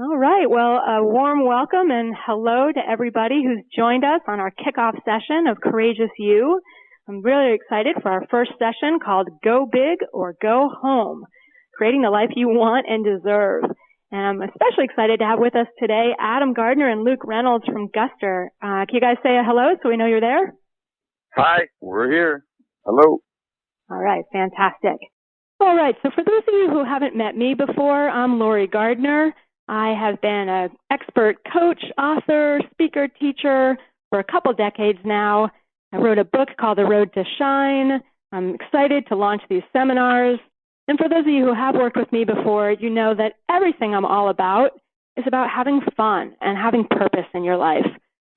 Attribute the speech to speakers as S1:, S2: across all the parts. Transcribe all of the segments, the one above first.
S1: All right. Well, a warm welcome and hello to everybody who's joined us on our kickoff session of Courageous You. I'm really excited for our first session called Go Big or Go Home, Creating the Life You Want and Deserve. And I'm especially excited to have with us today Adam Gardner and Luke Reynolds from Gardner. Can you guys say a hello so we know you're there?
S2: Hi, we're here. Hello.
S1: All right. Fantastic. All right. So for those of you who haven't met me before, I'm Laurie Gardner. I have been an expert coach, author, speaker, teacher for a couple decades now. I wrote a book called The Road to Shine. I'm excited to launch these seminars. And for those of you who have worked with me before, you know that everything I'm all about is about having fun and having purpose in your life.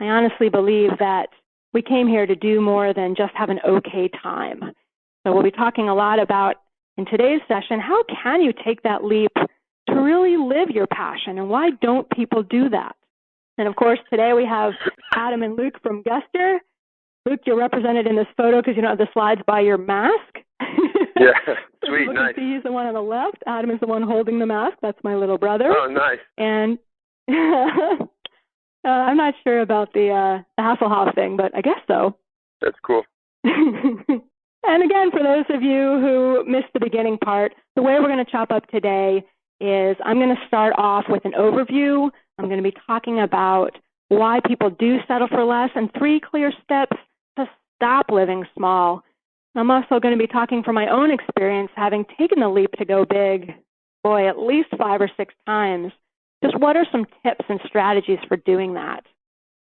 S1: I honestly believe that we came here to do more than just have an okay time. So we'll be talking a lot about, in today's session, how can you take that leap to really live your passion, and why don't people do that? And of course, today we have Adam and Luke from Gardner. Luke, you're represented in this photo because you don't have the slides by your mask.
S2: Yeah, sweet, nice.
S1: He's the one on the left. Adam is the one holding the mask. That's my little brother.
S2: Oh, nice.
S1: And I'm not sure about the Hasselhoff thing, but I guess so.
S2: That's cool.
S1: And again, for those of you who missed the beginning part, the way we're going to chop up today is I'm going to start off with an overview. I'm going to be talking about why people do settle for less and 3 clear steps to stop living small. I'm also going to be talking from my own experience, having taken the leap to go big, at least 5 or 6 times. Just what are some tips and strategies for doing that?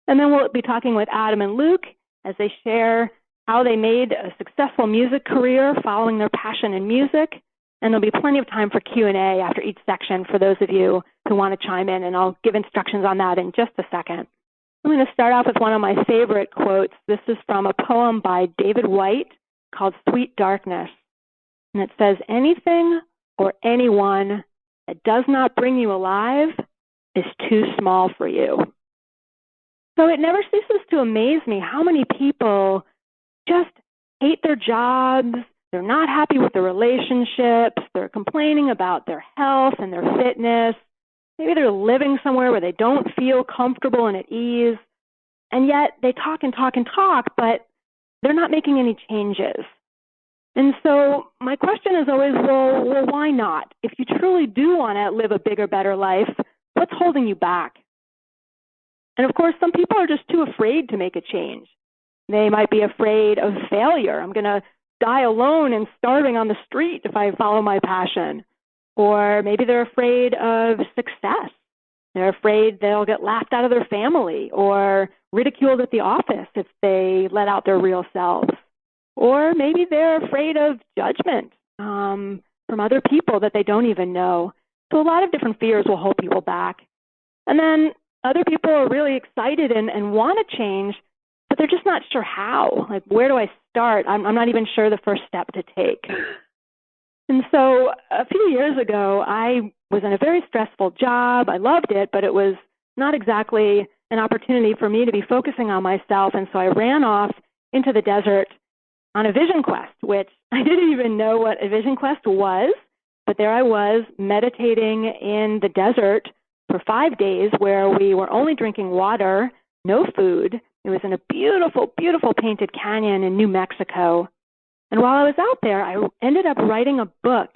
S1: And then we'll be talking with Adam and Luke as they share how they made a successful music career following their passion in music. And there'll be plenty of time for Q&A after each section for those of you who want to chime in, and I'll give instructions on that in just a second. I'm going to start off with one of my favorite quotes. This is from a poem by David White called Sweet Darkness. And it says, "Anything or anyone that does not bring you alive is too small for you." So it never ceases to amaze me how many people just hate their jobs. They're not happy with their relationships. They're complaining about their health and their fitness. Maybe they're living somewhere where they don't feel comfortable and at ease. And yet they talk and talk and talk, but they're not making any changes. And so my question is always, well, why not? If you truly do want to live a bigger, better life, what's holding you back? And of course, some people are just too afraid to make a change. They might be afraid of failure. I'm going to die alone and starving on the street if I follow my passion. Or maybe they're afraid of success. They're afraid they'll get laughed out of their family or ridiculed at the office if they let out their real selves. Or maybe they're afraid of judgment from other people that they don't even know. So a lot of different fears will hold people back. And then other people are really excited and want to change, but they're just not sure how. Like, where do I start? I'm not even sure the first step to take. And so a few years ago, I was in a very stressful job. I loved it, but it was not exactly an opportunity for me to be focusing on myself. And so I ran off into the desert on a vision quest, which I didn't even know what a vision quest was. But there I was meditating in the desert for 5 days where we were only drinking water, no food. It was in a beautiful, beautiful painted canyon in New Mexico. And while I was out there, I ended up writing a book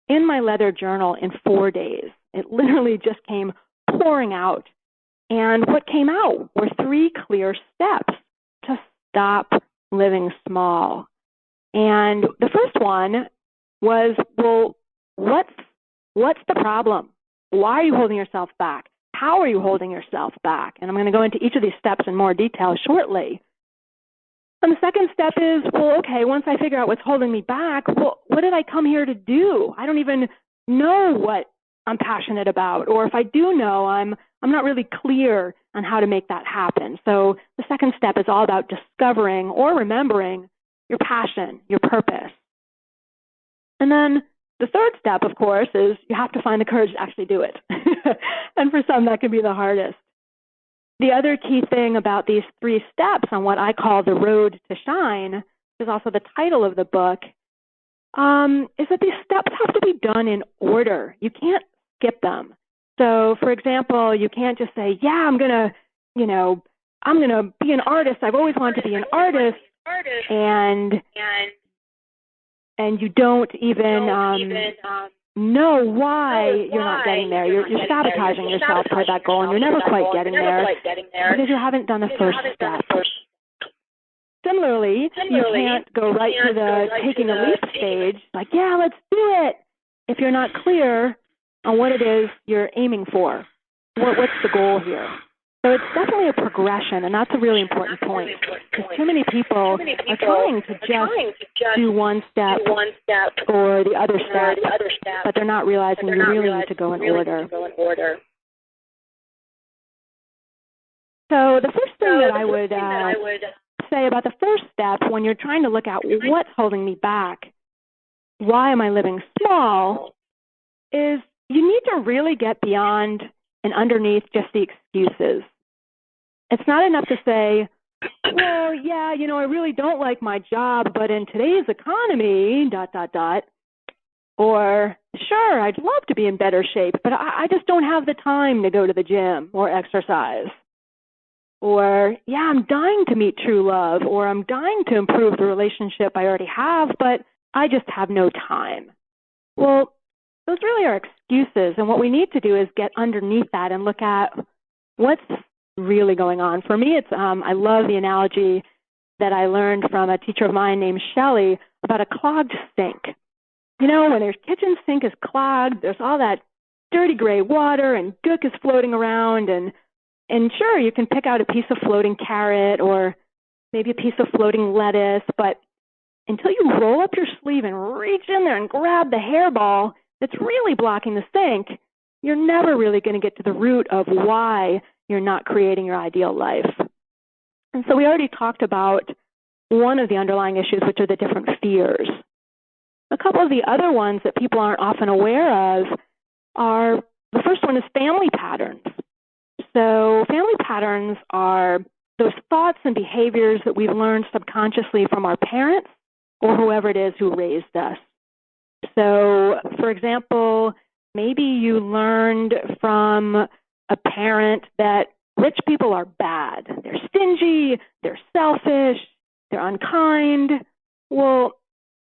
S1: in my leather journal in 4 days. It literally just came pouring out. And what came out were 3 clear steps to stop living small. And the first one was, well, what's the problem? Why are you holding yourself back? How are you holding yourself back? And I'm going to go into each of these steps in more detail shortly. And the second step is, well, okay, once I figure out what's holding me back, well, what did I come here to do? I don't even know what I'm passionate about. Or if I do know, I'm not really clear on how to make that happen. So the second step is all about discovering or remembering your passion, your purpose. And then the third step, of course, is you have to find the courage to actually do it. And for some, that can be the hardest. The other key thing about these 3 steps on what I call the road to shine, which is also the title of the book, is that these steps have to be done in order. You can't skip them. So, for example, you can't just say, yeah, I'm going to be an artist. I've always wanted to be an artist. And you don't even know why you're not getting there. You're sabotaging yourself toward that goal, and you're never quite getting there because you haven't done the first step. Similarly, you can't go right to the taking a leap stage, like, yeah, let's do it, if you're not clear on what it is you're aiming for. What's the goal here? So it's definitely a progression, and that's a really important point. Because too many people are trying to just do one step or the other step, but they're not realizing you really need to go in order. So the first thing that I would say about the first step when you're trying to look at what's holding me back, why am I living small, is you need to really get beyond and underneath just the excuses. It's not enough to say, well, yeah, I really don't like my job, but in today's economy, ... Or, sure, I'd love to be in better shape, but I just don't have the time to go to the gym or exercise. Or, yeah, I'm dying to meet true love, or I'm dying to improve the relationship I already have, but I just have no time. Well, those really are excuses, and what we need to do is get underneath that and look at what's really going on. For me, it's I love the analogy that I learned from a teacher of mine named Shelley about a clogged sink. When their kitchen sink is clogged, there's all that dirty gray water and gook is floating around, and sure, you can pick out a piece of floating carrot or maybe a piece of floating lettuce, but until you roll up your sleeve and reach in there and grab the hairball that's really blocking the sink, you're never really going to get to the root of why you're not creating your ideal life. And so we already talked about one of the underlying issues, which are the different fears. A couple of the other ones that people aren't often aware of are, the first one is family patterns. So family patterns are those thoughts and behaviors that we've learned subconsciously from our parents or whoever it is who raised us. So, for example, maybe you learned from a parent that rich people are bad. They're stingy, they're selfish, they're unkind. Well,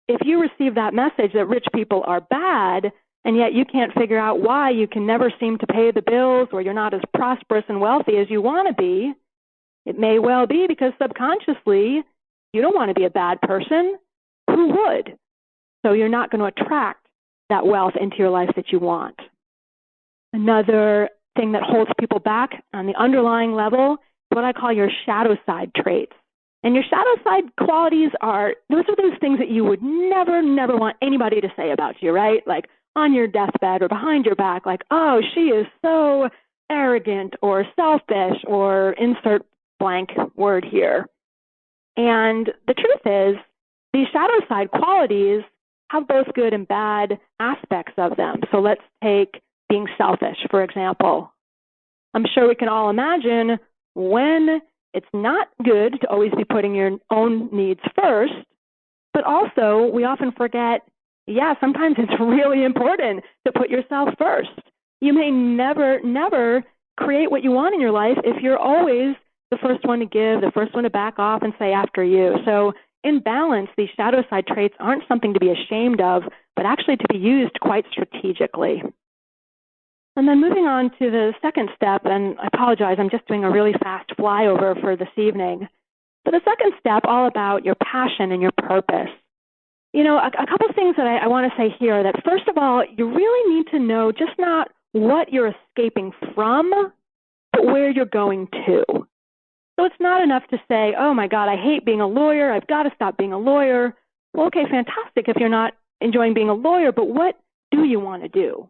S1: if you receive that message that rich people are bad, and yet you can't figure out why you can never seem to pay the bills or you're not as prosperous and wealthy as you want to be, it may well be because subconsciously you don't want to be a bad person. Who would? So you're not going to attract that wealth into your life that you want. Another thing that holds people back on the underlying level is what I call your shadow side traits. And your shadow side qualities are those things that you would never want anybody to say about you, right? Like on your deathbed or behind your back, like, oh, she is so arrogant or selfish or insert blank word here. And the truth is, these shadow side qualities have both good and bad aspects of them. So let's take being selfish, for example. I'm sure we can all imagine when it's not good to always be putting your own needs first, but also we often forget, sometimes it's really important to put yourself first. You may never create what you want in your life if you're always the first one to give, the first one to back off and say after you. So in balance, these shadow side traits aren't something to be ashamed of, but actually to be used quite strategically. And then moving on to the second step, and I apologize, I'm just doing a really fast flyover for this evening. But the second step, all about your passion and your purpose. A couple of things that I want to say here, that first of all, you really need to know just not what you're escaping from, but where you're going to. So it's not enough to say, oh my God, I hate being a lawyer, I've got to stop being a lawyer. Well, okay, fantastic if you're not enjoying being a lawyer, but what do you want to do?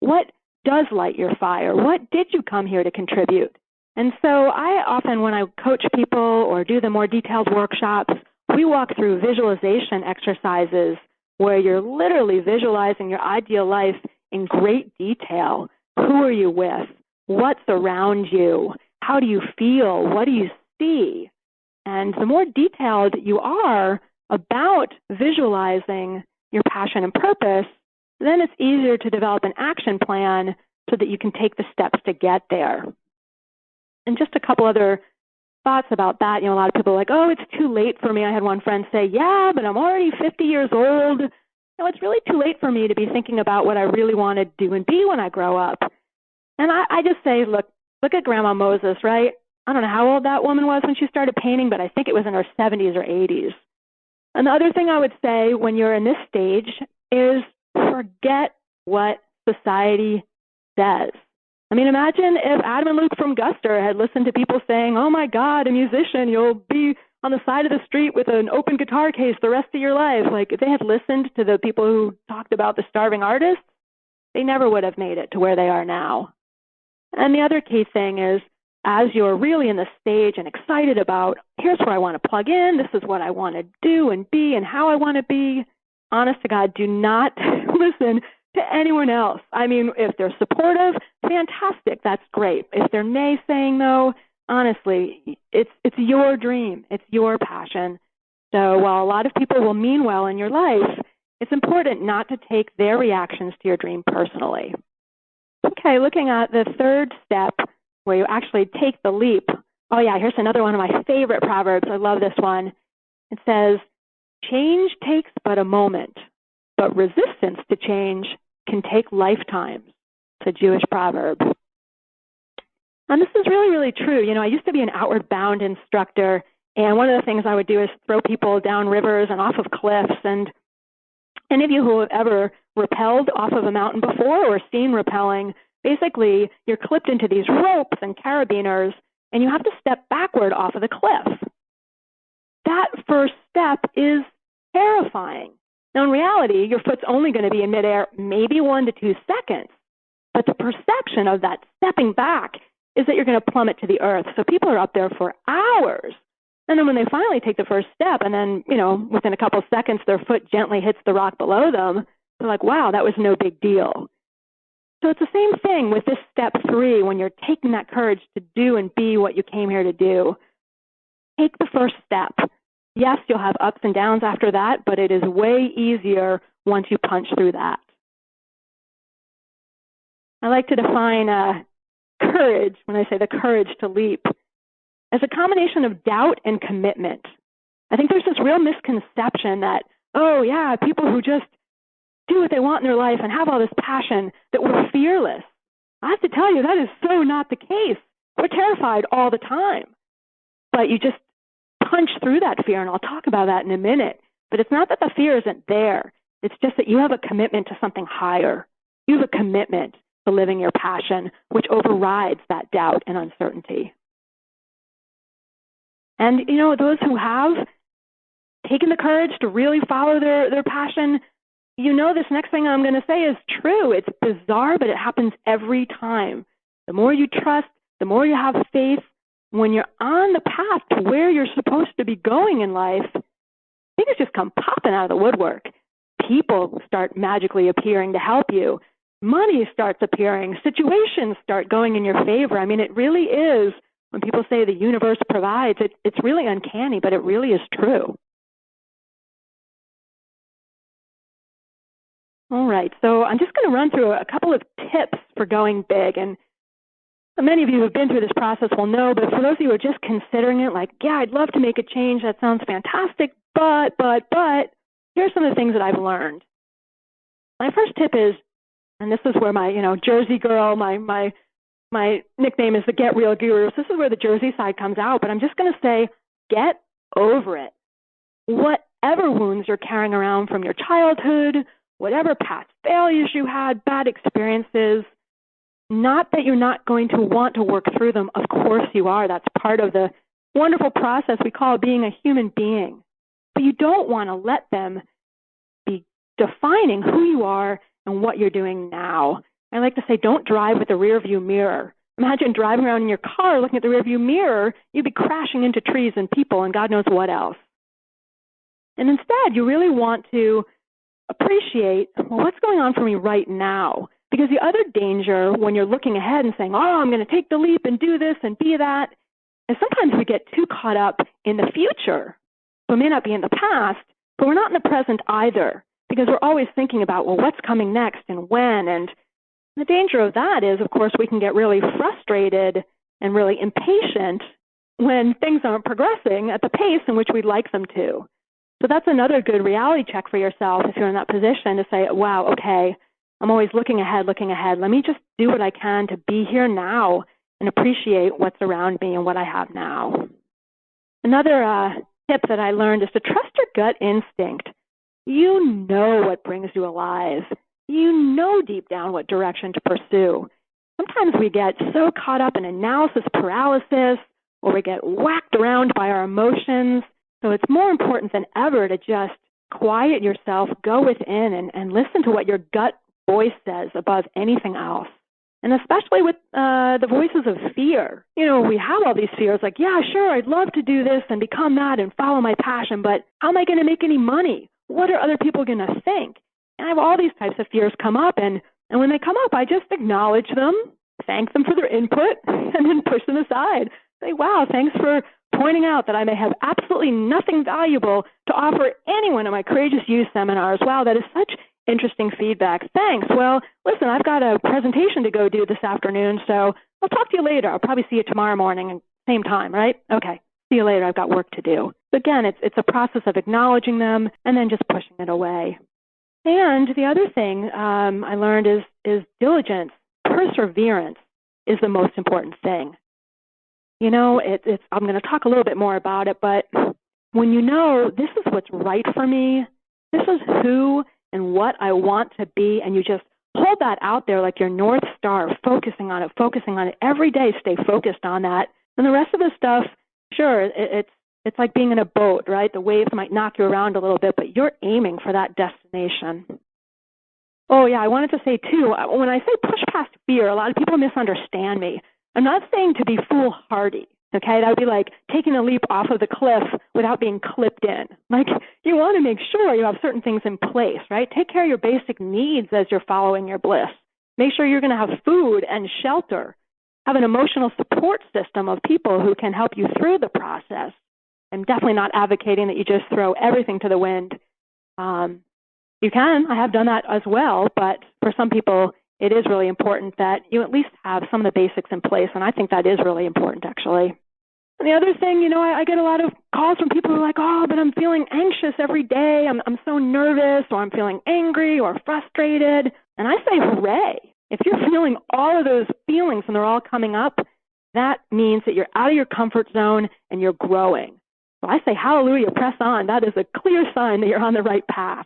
S1: What does light your fire? What did you come here to contribute? And so I often, when I coach people or do the more detailed workshops, we walk through visualization exercises where you're literally visualizing your ideal life in great detail. Who are you with? What's around you? How do you feel? What do you see? And the more detailed you are about visualizing your passion and purpose, then it's easier to develop an action plan so that you can take the steps to get there. And just a couple other thoughts about that. A lot of people are like, oh, it's too late for me. I had one friend say, yeah, but I'm already 50 years old. It's really too late for me to be thinking about what I really want to do and be when I grow up. And I just say, look at Grandma Moses, right? I don't know how old that woman was when she started painting, but I think it was in her 70s or 80s. And the other thing I would say when you're in this stage is forget what society says. I mean, imagine if Adam and Luke from Guster had listened to people saying, oh my God, a musician, you'll be on the side of the street with an open guitar case the rest of your life. Like, if they had listened to the people who talked about the starving artists, they never would have made it to where they are now. And the other key thing is, as you're really in the stage and excited about, here's where I want to plug in, this is what I want to do and be and how I want to be, honest to God, do not listen to anyone else. I mean, if they're supportive, fantastic, that's great. If they're naysaying, though, honestly, it's your dream. It's your passion. So while a lot of people will mean well in your life, it's important not to take their reactions to your dream personally. Okay, looking at the third step, where you actually take the leap. Oh yeah, here's another one of my favorite proverbs. I love this one. It says, change takes but a moment, but resistance to change can take lifetimes. It's a Jewish proverb. And this is really, really true. I used to be an outward bound instructor, and one of the things I would do is throw people down rivers and off of cliffs. And any of you who have ever rappelled off of a mountain before or seen rappelling, basically, you're clipped into these ropes and carabiners, and you have to step backward off of the cliff. That first step is terrifying. Now, in reality, your foot's only going to be in midair maybe 1 to 2 seconds, but the perception of that stepping back is that you're going to plummet to the earth. So people are up there for hours. And then when they finally take the first step, and then, within a couple seconds, their foot gently hits the rock below them, they're like, wow, that was no big deal. So it's the same thing with this step 3 when you're taking that courage to do and be what you came here to do. Take the first step. Yes, you'll have ups and downs after that, but it is way easier once you punch through that. I like to define courage, when I say the courage to leap, as a combination of doubt and commitment. I think there's this real misconception that, oh yeah, people who just do what they want in their life and have all this passion, that we're fearless. I have to tell you, that is so not the case. We're terrified all the time. But you just punch through that fear, and I'll talk about that in a minute. But it's not that the fear isn't there. It's just that you have a commitment to something higher. You have a commitment to living your passion, which overrides that doubt and uncertainty. And, those who have taken the courage to really follow their passion, this next thing I'm going to say is true. It's bizarre, but it happens every time. The more you trust, the more you have faith, when you're on the path to where you're supposed to be going in life, things just come popping out of the woodwork. People start magically appearing to help you. Money starts appearing. Situations start going in your favor. I mean, it really is, when people say the universe provides, it's really uncanny, but it really is true. All right, so I'm just going to run through a couple of tips for going big. And many of you who have been through this process will know, but for those of you who are just considering it, like, yeah, I'd love to make a change. That sounds fantastic, but, here's some of the things that I've learned. My first tip is, and this is where my, Jersey girl, my nickname is the Get Real Guru. So this is where the Jersey side comes out, but I'm just going to say, get over it. Whatever wounds you're carrying around from your childhood, whatever past failures you had, bad experiences, not that you're not going to want to work through them. Of course you are. That's part of the wonderful process we call being a human being. But you don't want to let them be defining who you are and what you're doing now. I like to say, don't drive with the rearview mirror. Imagine driving around in your car looking at the rearview mirror, you'd be crashing into trees and people and God knows what else. And instead, you really want to appreciate, well, what's going on for me right now? Because the other danger when you're looking ahead and saying, oh, I'm going to take the leap and do this and be that, is sometimes we get too caught up in the future. So it may not be in the past, but we're not in the present either, because we're always thinking about, well, what's coming next and when, and The danger of that is, of course, we can get really frustrated and really impatient when things aren't progressing at the pace in which we'd like them to. So that's another good reality check for yourself if you're in that position to say, wow, okay, I'm always looking ahead. Let me just do what I can to be here now and appreciate what's around me and what I have now. Another tip that I learned is to trust your gut instinct. You know what brings you alive. You know deep down what direction to pursue. Sometimes we get so caught up in analysis paralysis, or we get whacked around by our emotions. So it's more important than ever to just quiet yourself, go within, and listen to what your gut voice says above anything else. And especially with the voices of fear. We have all these fears like, yeah, sure, I'd love to do this and become that and follow my passion, but how am I going to make any money? What are other people going to think? And I have all these types of fears come up, and when they come up, I just acknowledge them, thank them for their input, and then push them aside. Say, wow, thanks for pointing out that I may have absolutely nothing valuable to offer anyone in my Courageous Youth seminars. Wow, that is such interesting feedback. Thanks. Well, listen, I've got a presentation to go do this afternoon, so I'll talk to you later. I'll probably see you tomorrow morning, same time, right? Okay, see you later. I've got work to do. But again, it's a process of acknowledging them and then just pushing it away. And the other thing I learned is diligence, perseverance is the most important thing. I'm going to talk a little bit more about it, but when you know this is what's right for me, this is who and what I want to be, and you just hold that out there like your North Star, focusing on it every day, stay focused on that. And the rest of the stuff, sure, it's like being in a boat, right? The waves might knock you around a little bit, but you're aiming for that destination. Oh, yeah, I wanted to say, too, when I say push past fear, a lot of people misunderstand me. I'm not saying to be foolhardy, okay? That would be like taking a leap off of the cliff without being clipped in. Like, you want to make sure you have certain things in place, right? Take care of your basic needs as you're following your bliss. Make sure you're going to have food and shelter. Have an emotional support system of people who can help you through the process. I'm definitely not advocating that you just throw everything to the wind. You can. I have done that as well, but for some people, it is really important that you at least have some of the basics in place, and I think that is really important, actually. And the other thing, I get a lot of calls from people who are like, oh, but I'm feeling anxious every day. I'm so nervous, or I'm feeling angry or frustrated. And I say, hooray. If you're feeling all of those feelings and they're all coming up, that means that you're out of your comfort zone and you're growing. So I say, hallelujah, press on. That is a clear sign that you're on the right path.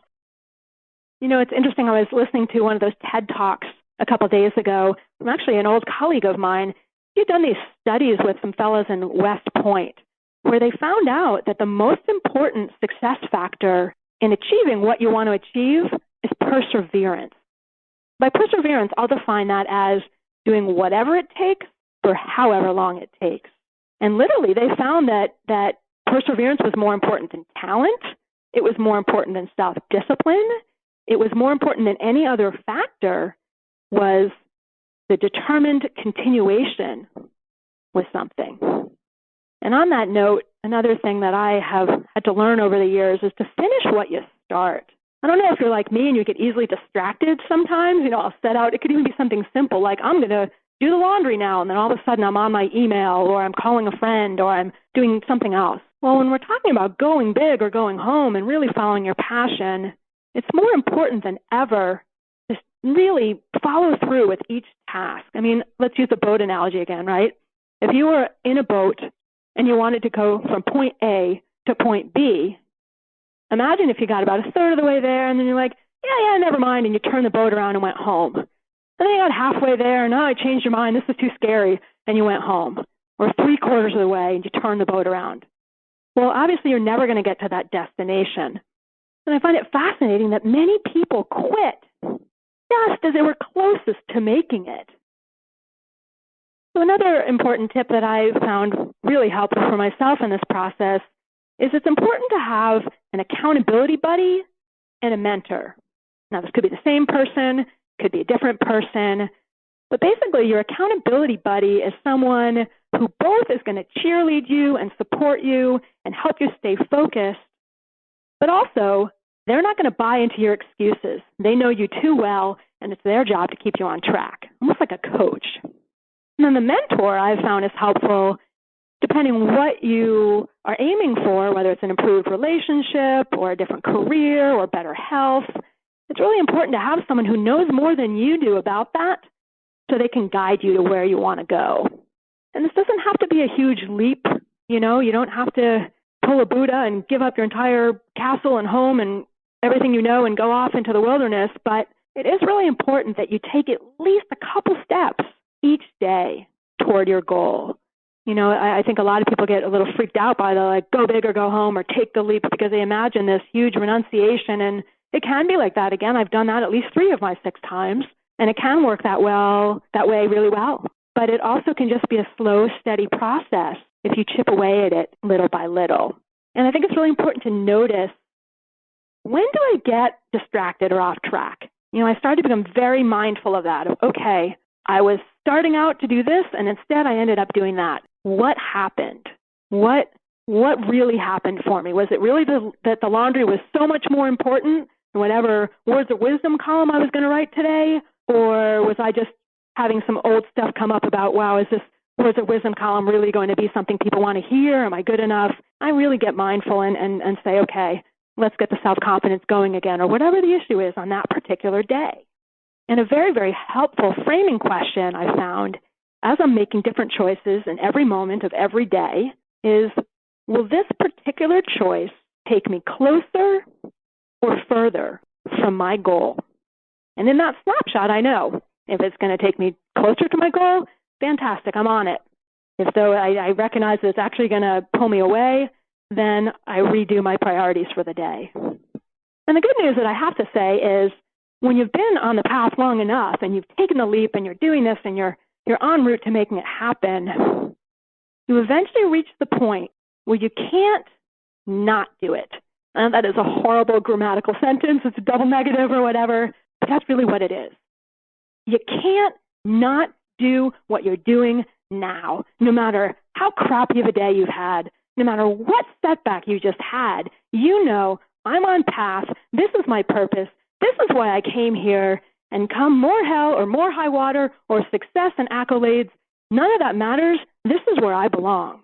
S1: It's interesting. I was listening to one of those TED Talks a couple of days ago from actually an old colleague of mine. He'd done these studies with some fellows in West Point where they found out that the most important success factor in achieving what you want to achieve is perseverance. By perseverance, I'll define that as doing whatever it takes for however long it takes. And literally, they found that perseverance was more important than talent. It was more important than self-discipline. It was more important than any other factor was the determined continuation with something. And on that note, another thing that I have had to learn over the years is to finish what you start. I don't know if you're like me and you get easily distracted sometimes. I'll set out, it could even be something simple like I'm going to do the laundry now, and then all of a sudden I'm on my email, or I'm calling a friend, or I'm doing something else. Well, when we're talking about going big or going home and really following your passion, it's more important than ever to really follow through with each task. Let's use the boat analogy again, right? If you were in a boat and you wanted to go from point A to point B, imagine if you got about a third of the way there and then you're like, yeah, never mind, and you turned the boat around and went home. And then you got halfway there and, I changed your mind, this is too scary, and you went home. Or 3/4 of the way and you turned the boat around. Well, obviously you're never going to get to that destination. And I find it fascinating that many people quit just as they were closest to making it. So another important tip that I found really helpful for myself in this process is it's important to have an accountability buddy and a mentor. Now, this could be the same person, could be a different person, but basically your accountability buddy is someone who both is going to cheerlead you and support you and help you stay focused, but also they're not going to buy into your excuses. They know you too well, and it's their job to keep you on track, almost like a coach. And then the mentor I've found is helpful depending on what you are aiming for, whether it's an improved relationship or a different career or better health. It's really important to have someone who knows more than you do about that so they can guide you to where you want to go. And this doesn't have to be a huge leap. You don't have to pull a Buddha and give up your entire castle and home and everything you know and go off into the wilderness, but it is really important that you take at least a couple steps each day toward your goal. I think a lot of people get a little freaked out by the go big or go home or take the leap because they imagine this huge renunciation, and it can be like that. Again, I've done that at least 3 of my 6 times, and it can work that way really well. But it also can just be a slow, steady process if you chip away at it little by little. And I think it's really important to notice, when do I get distracted or off track? I started to become very mindful of that. Okay, I was starting out to do this, and instead I ended up doing that. What happened? What really happened for me? Was it really that the laundry was so much more important than whatever words of wisdom column I was going to write today? Or was I just having some old stuff come up about, wow, is this words of wisdom column really going to be something people want to hear? Am I good enough? I really get mindful and say, okay, let's get the self-confidence going again, or whatever the issue is on that particular day. And a very, very helpful framing question I found as I'm making different choices in every moment of every day is, will this particular choice take me closer or further from my goal? And in that snapshot, I know if it's going to take me closer to my goal, fantastic, I'm on it. If though I recognize that it's actually going to pull me away, then I redo my priorities for the day. And the good news that I have to say is, when you've been on the path long enough and you've taken the leap and you're doing this and you're en route to making it happen, you eventually reach the point where you can't not do it. And that is a horrible grammatical sentence. It's a double negative or whatever, but that's really what it is. You can't not do what you're doing now, no matter how crappy of a day you've had, no matter what setback you just had. I'm on path. This is my purpose. This is why I came here, and come more hell or more high water or success and accolades, none of that matters. This is where I belong.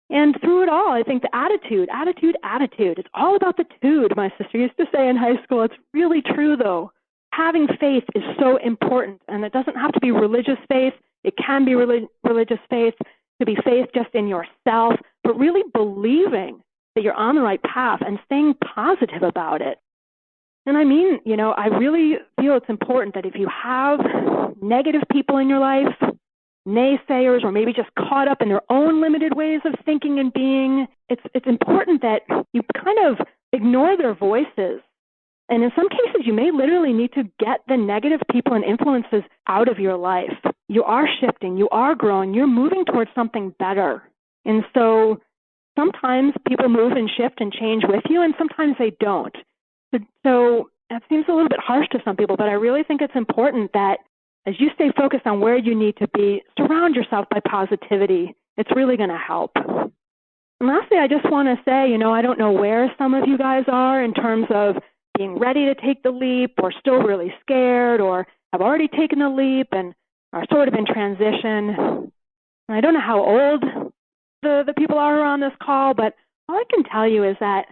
S1: And through it all, I think the attitude. It's all about the tude, my sister used to say in high school. It's really true, though. Having faith is so important, and it doesn't have to be religious faith. It can be religious faith, to be faith just in yourself, but really believing that you're on the right path and staying positive about it. And I mean, I really feel it's important that if you have negative people in your life, naysayers, or maybe just caught up in their own limited ways of thinking and being, it's important that you kind of ignore their voices. And in some cases, you may literally need to get the negative people and influences out of your life. You are shifting, you are growing, you're moving towards something better. And so sometimes people move and shift and change with you, and sometimes they don't. So that seems a little bit harsh to some people, but I really think it's important that as you stay focused on where you need to be, surround yourself by positivity. It's really going to help. And lastly, I just want to say, I don't know where some of you guys are in terms of being ready to take the leap, or still really scared, or have already taken the leap and are sort of in transition. And I don't know how old the people are who are on this call, but all I can tell you is that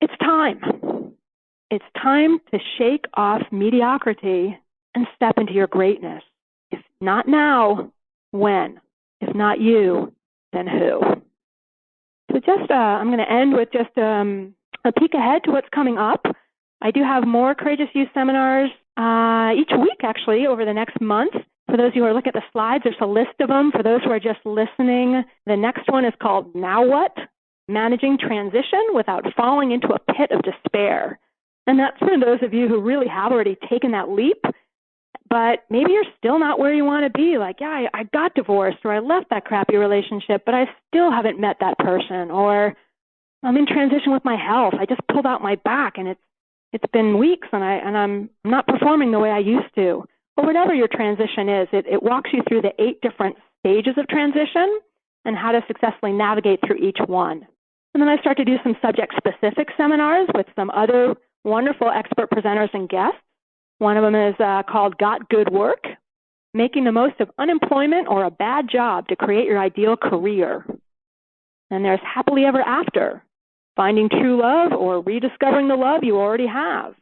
S1: it's time. It's time to shake off mediocrity and step into your greatness. If not now, when? If not you, then who? So I'm going to end with just a peek ahead to what's coming up. I do have more Courageous Youth seminars each week, actually, over the next month. For those of you who are looking at the slides, there's a list of them. For those who are just listening, the next one is called Now What? Managing Transition Without Falling into a Pit of Despair. And that's for those of you who really have already taken that leap, but maybe you're still not where you want to be. Like, yeah, I got divorced, or I left that crappy relationship, but I still haven't met that person. Or I'm in transition with my health. I just pulled out my back, and it's been weeks, and I'm not performing the way I used to. Or whatever your transition is, it walks you through the 8 different stages of transition and how to successfully navigate through each one. And then I start to do some subject-specific seminars with some other wonderful expert presenters and guests. One of them is called Got Good Work, making the most of unemployment or a bad job to create your ideal career. And there's Happily Ever After, finding true love or rediscovering the love you already have.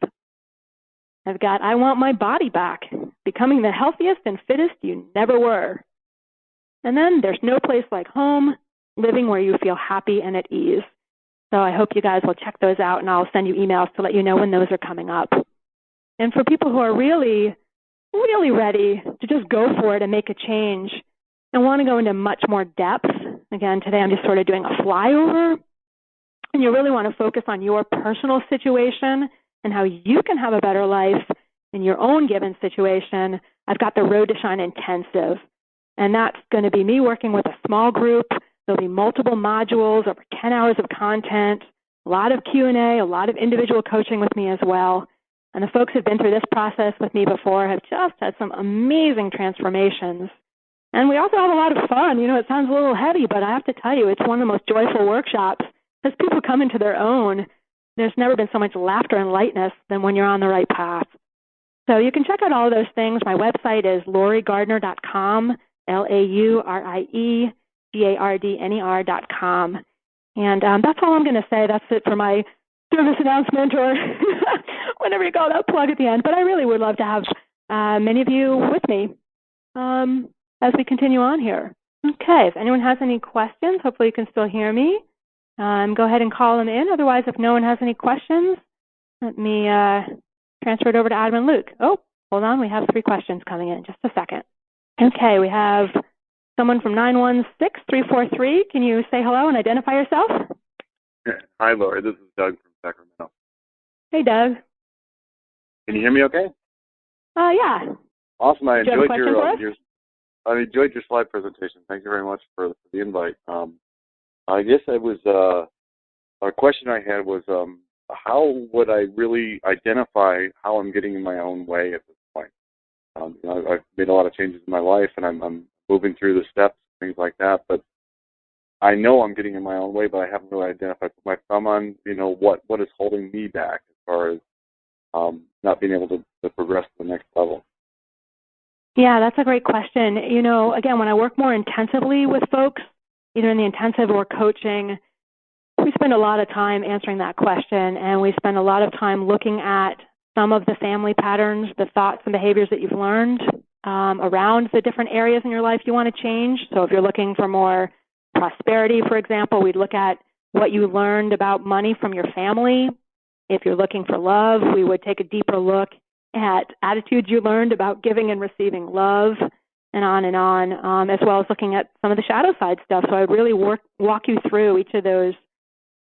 S1: I've got I Want My Body Back, becoming the healthiest and fittest you never were. And then there's No Place Like Home, living where you feel happy and at ease. So I hope you guys will check those out, and I'll send you emails to let you know when those are coming up. And for people who are really, really ready to just go for it and make a change and want to go into much more depth, again, today I'm just sort of doing a flyover, and you really want to focus on your personal situation and how you can have a better life in your own given situation, I've got the Road to Shine Intensive. And that's going to be me working with a small group. There'll be multiple modules, over 10 hours of content, a lot of Q&A, a lot of individual coaching with me as well. And the folks who've been through this process with me before have just had some amazing transformations. And we also have a lot of fun. You know, it sounds a little heavy, but I have to tell you, it's one of the most joyful workshops. As people come into their own, there's never been so much laughter and lightness than when you're on the right path. So you can check out all those things. My website is lauriegardner.com, LaurieGardner.com. And that's all I'm going to say. That's it for my service announcement or whatever you call that plug at the end. But I really would love to have many of you with me as we continue on here. Okay, if anyone has any questions, hopefully you can still hear me. Go ahead and call them in. Otherwise, if no one has any questions, let me transfer it over to Adam and Luke. Oh, hold on. We have 3 questions coming in. Just a second. Okay, we have someone from 916343. Can you say hello and identify yourself?
S2: Hi, Laurie. This is Doug from Sacramento.
S1: Hey, Doug.
S2: Can you hear me okay?
S1: Yeah.
S2: Awesome. I enjoyed
S1: your
S2: slide presentation. Thank you very much for the invite. I guess it was a question I had was how would I really identify how I'm getting in my own way at this point? I've made a lot of changes in my life, and I'm moving through the steps, things like that. But I know I'm getting in my own way, but I haven't really identified, put my thumb on, what is holding me back as far as not being able to progress to the next level.
S1: Yeah, that's a great question. Again, when I work more intensively with folks, either in the intensive or coaching, we spend a lot of time answering that question, and we spend a lot of time looking at some of the family patterns, the thoughts and behaviors that you've learned around the different areas in your life you want to change. So if you're looking for more prosperity, for example, we'd look at what you learned about money from your family. If you're looking for love, we would take a deeper look at attitudes you learned about giving and receiving love, and on, as well as looking at some of the shadow side stuff. So I'd really walk you through each of those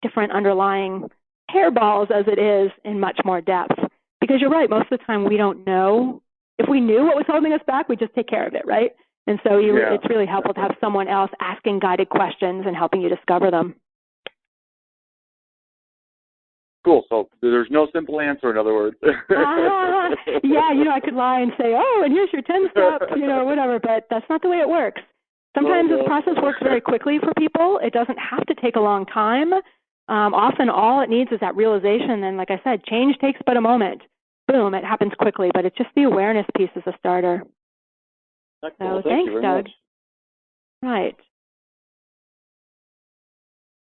S1: different underlying hairballs, as it is, in much more depth. Because you're right, most of the time we don't know. If we knew what was holding us back, we'd just take care of it, right? And so it's really helpful to have someone else asking guided questions and helping you discover them.
S2: Cool. So there's no simple answer, in other words.
S1: Yeah, I could lie and say, oh, and here's your 10-step, whatever, but that's not the way it works. Sometimes this process works very quickly for people. It doesn't have to take a long time. Often all it needs is that realization, and like I said, change takes but a moment. Boom, it happens quickly, but it's just the awareness piece as a starter.
S2: Cool.
S1: So thanks, Doug. Right.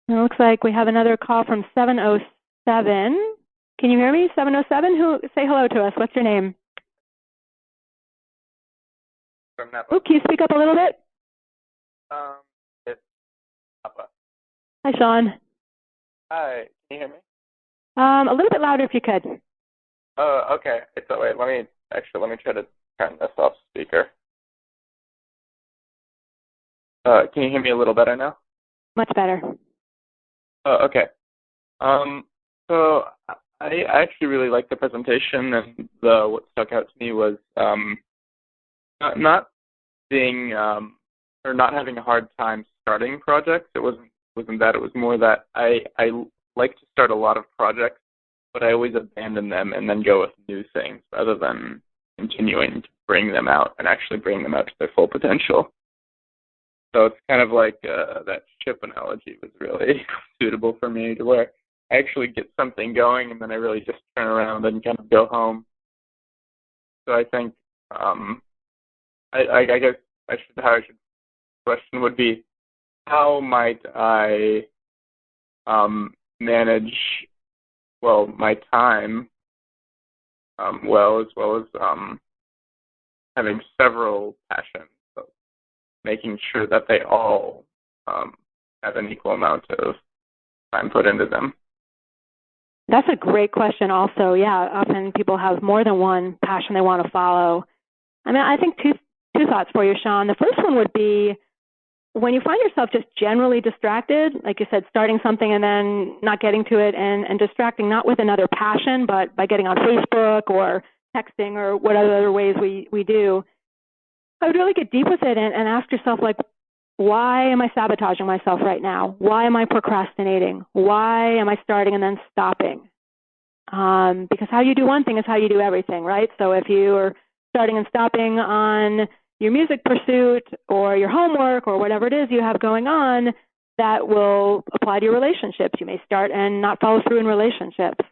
S1: It looks like we have another call from 707. Can you hear me? 707? Say hello to us. What's your name? Oh, can you speak up a little bit?
S3: It's Papa.
S1: Hi, Sean.
S3: Hi. Can you hear me?
S1: A little bit louder if you could.
S3: Oh, okay. It's all right. Let me try to turn this off speaker. Can you hear me a little better now?
S1: Much better.
S3: Oh, okay. So I actually really liked the presentation, and what stuck out to me was not being or not having a hard time starting projects. It wasn't that. It was more that I like to start a lot of projects, but I always abandon them and then go with new things rather than continuing to bring them out and actually bring them out to their full potential. So it's kind of like that ship analogy was really suitable for me, to where I actually get something going and then I really just turn around and kind of go home. So I think I guess how I should question would be, how might I manage my time well, as well as having several passions, so making sure that they all have an equal amount of time put into them.
S1: That's a great question also. Yeah, often people have more than one passion they want to follow. I mean, I think two thoughts for you, Sean. The first one would be, when you find yourself just generally distracted, like you said, starting something and then not getting to it, and distracting not with another passion, but by getting on Facebook or texting or what other ways we do, I would really get deep with it and ask yourself, like, why am I sabotaging myself right now? Why am I procrastinating? Why am I starting and then stopping? Because how you do one thing is how you do everything, right? So if you are starting and stopping on your music pursuit or your homework or whatever it is you have going on, that will apply to your relationships. You may start and not follow through in relationships.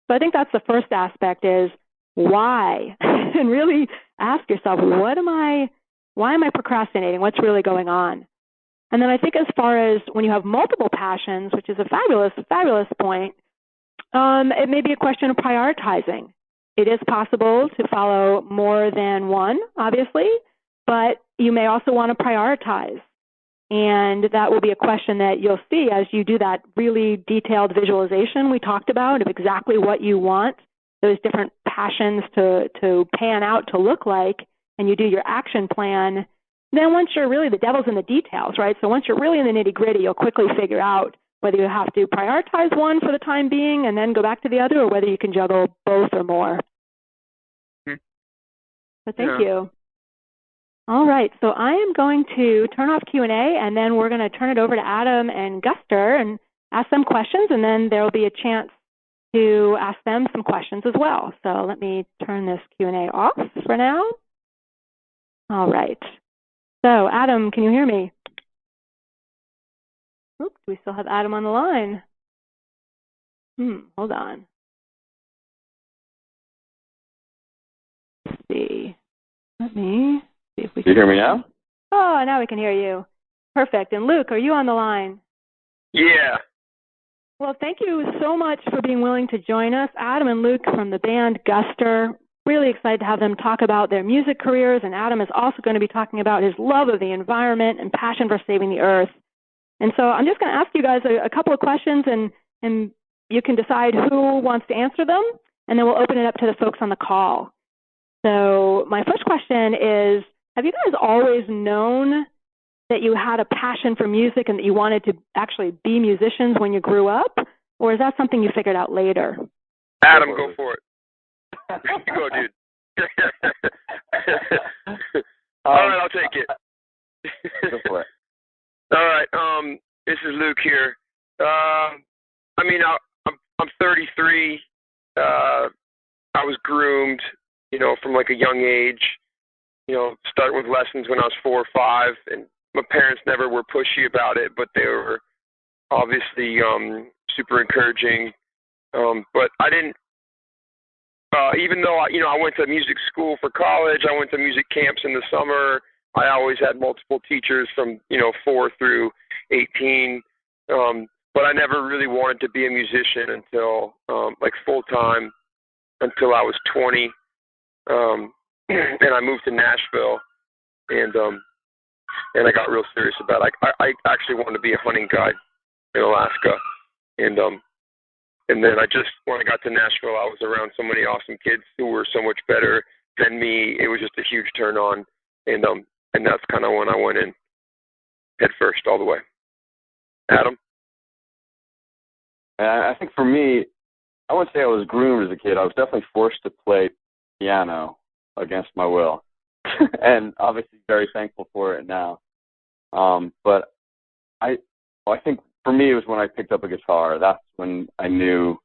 S1: So I think that's the first aspect, is why? And really ask yourself, why am I procrastinating? What's really going on? And then I think as far as when you have multiple passions, which is a fabulous, fabulous point, it may be a question of prioritizing. It is possible to follow more than one, obviously, but you may also want to prioritize. And that will be a question that you'll see as you do that really detailed visualization we talked about of exactly what you want those different passions to pan out to look like, and you do your action plan. Then once you're really, the devil's in the details, right? So once you're really in the nitty-gritty, you'll quickly figure out whether you have to prioritize one for the time being and then go back to the other, or whether you can juggle both or more. So thank you. All right, so I am going to turn off Q&A, and then we're going to turn it over to Adam and Guster and ask them questions, and then there will be a chance to ask them some questions as well. So let me turn this Q&A off for now. All right. So Adam, can you hear me? Oops, we still have Adam on the line. Hold on. Let's see. Let me see if we can.
S2: You hear me now?
S1: Oh, now we can hear you. Perfect. And Luke, are you on the line?
S4: Yeah.
S1: Well, thank you so much for being willing to join us. Adam and Luke from the band Guster. Really excited to have them talk about their music careers, and Adam is also going to be talking about his love of the environment and passion for saving the earth. And so I'm just going to ask you guys a couple of questions, and you can decide who wants to answer them, and then we'll open it up to the folks on the call. So my first question is, have you guys always known that you had a passion for music and that you wanted to actually be musicians when you grew up, or is that something you figured out later?
S4: Adam, go for it. Go, dude. All right, I'll take it.
S2: Go for it.
S4: All right, this is Luke here. I mean, I'm 33. I was groomed, from like a young age. Start with lessons when I was 4 or 5, and my parents never were pushy about it, but they were obviously super encouraging. But I didn't. Even though I went to music school for college, I went to music camps in the summer. I always had multiple teachers from 4 through 18, but I never really wanted to be a musician until like full time, until I was 20, and I moved to Nashville, and I got real serious about it. I actually wanted to be a hunting guide in Alaska, and then when I got to Nashville, I was around so many awesome kids who were so much better than me. It was just a huge turn on, and that's kind of when I went in head first all the way. Adam?
S2: I think for me, I wouldn't say I was groomed as a kid. I was definitely forced to play piano against my will, and obviously very thankful for it now. But I think for me, it was when I picked up a guitar. That's when I knew